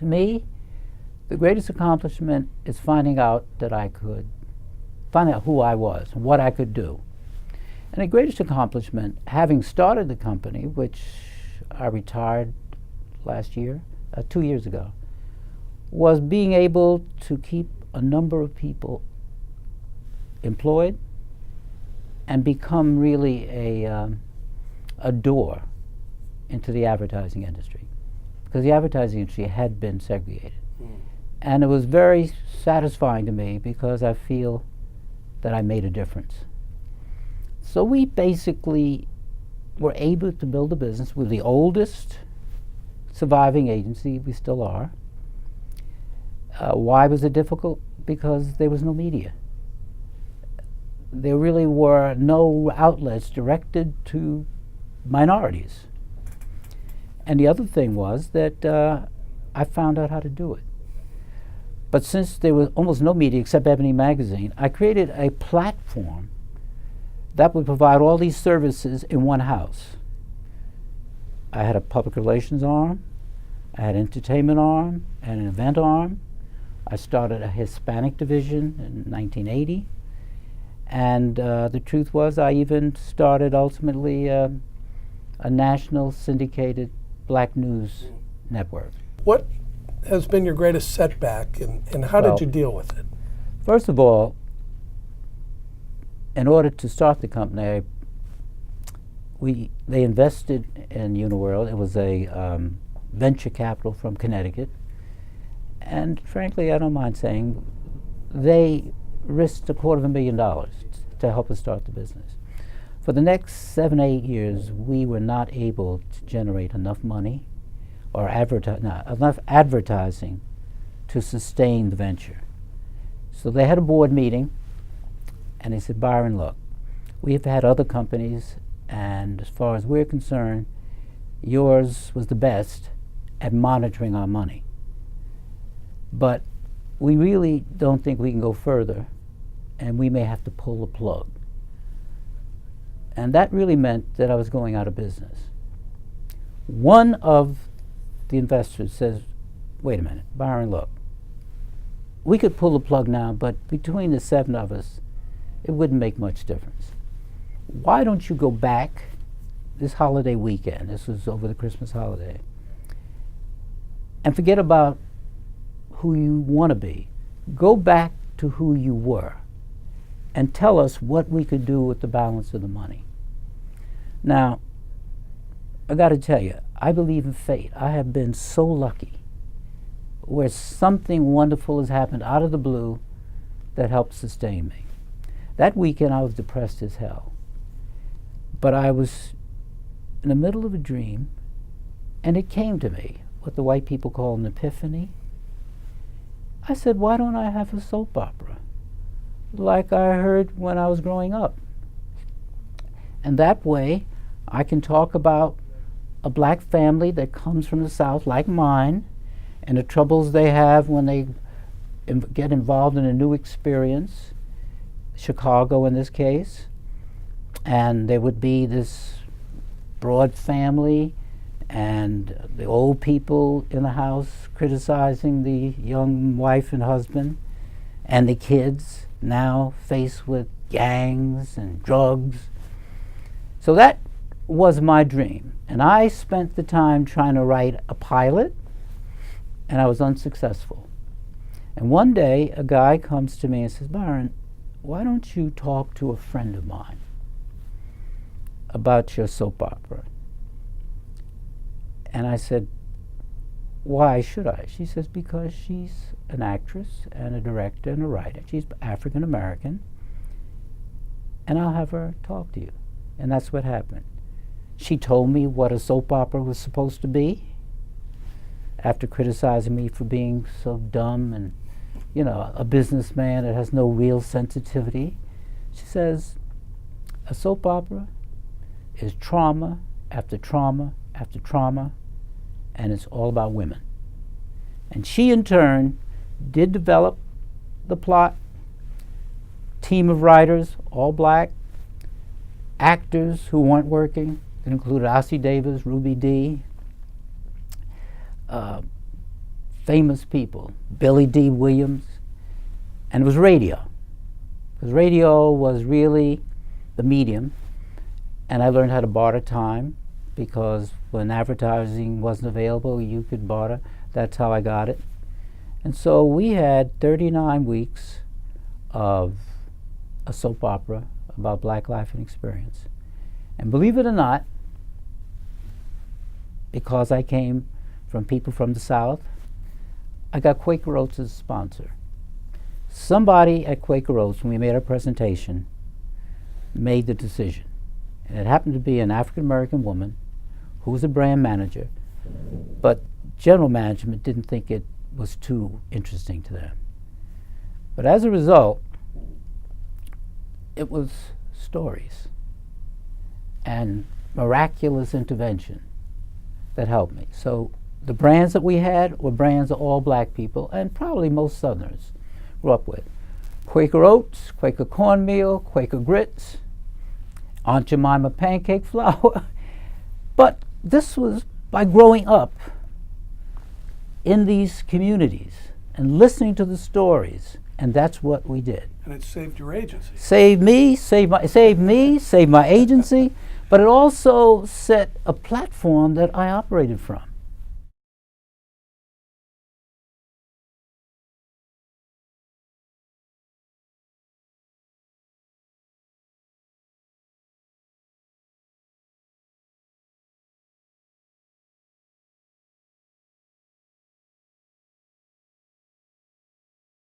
To me, the greatest accomplishment is finding out that I could find out who I was and what I could do. And the greatest accomplishment, having started the company, which I retired last year, 2 years ago, was being able to keep a number of people employed and become really a door into the advertising industry, because the advertising industry had been segregated. And it was very satisfying to me because I feel that I made a difference. So we basically were able to build a business. We're the oldest surviving agency, we still are. Why was it difficult? Because there was no media. There really were no outlets directed to minorities. And the other thing was that I found out how to do it. But since there was almost no media except Ebony Magazine, I created a platform that would provide all these services in one house. I had a public relations arm, I had an entertainment arm, I had an event arm. I started a Hispanic division in 1980. And the truth was, I even started ultimately a national syndicated black news network. What has been your greatest setback, and how did you deal with it? First of all, in order to start the company, they invested in Uniworld. It was a venture capital from Connecticut. And frankly, I don't mind saying, they risked $250,000 to help us start the business. For the next 7, 8 years, we were not able to generate enough money or enough advertising to sustain the venture. So they had a board meeting, and they said, Byron, look, we have had other companies, and as far as we're concerned, yours was the best at monitoring our money. But we really don't think we can go further, and we may have to pull the plug. And that really meant that I was going out of business. One of the investors says, wait a minute, Byron, look, we could pull the plug now, but between the 7 of us, it wouldn't make much difference. Why don't you go back this holiday weekend, this was over the Christmas holiday, and forget about who you want to be. Go back to who you were and tell us what we could do with the balance of the money. Now, I got to tell you, I believe in fate. I have been so lucky where something wonderful has happened out of the blue that helped sustain me. That weekend I was depressed as hell. But I was in the middle of a dream, and it came to me, what the white people call an epiphany. I said, why don't I have a soap opera like I heard when I was growing up? And that way I can talk about a black family that comes from the South like mine and the troubles they have when they get involved in a new experience, Chicago in this case, and there would be this broad family and the old people in the house criticizing the young wife and husband, and the kids now faced with gangs and drugs. So that was my dream, and I spent the time trying to write a pilot, and I was unsuccessful. And one day a guy comes to me and says, Byron, why don't you talk to a friend of mine about your soap opera? And I said, why should I? She says, because she's an actress and a director and a writer. She's African American, and I'll have her talk to you. And that's what happened. She told me what a soap opera was supposed to be after criticizing me for being so dumb and, you know, a businessman that has no real sensitivity. She says, a soap opera is trauma after trauma after trauma, and it's all about women. And she, in turn, did develop the plot, team of writers, all black, actors who weren't working. It included Ossie Davis, Ruby Dee, famous people, Billy D. Williams, and it was radio. Because radio was really the medium, and I learned how to barter time, because when advertising wasn't available, you could barter. That's how I got it. And so we had 39 weeks of a soap opera about Black life and experience. And believe it or not, because I came from people from the South, I got Quaker Oats as a sponsor. Somebody at Quaker Oats, when we made our presentation, made the decision. And it happened to be an African-American woman who was a brand manager, but general management didn't think it was too interesting to them. But as a result, it was stories and miraculous intervention that helped me. So the brands that we had were brands that all black people, and probably most Southerners, grew up with. Quaker Oats, Quaker cornmeal, Quaker grits, Aunt Jemima pancake flour. But this was by growing up in these communities and listening to the stories, and that's what we did. And it saved your agency. Saved me, saved my agency, but it also set a platform that I operated from.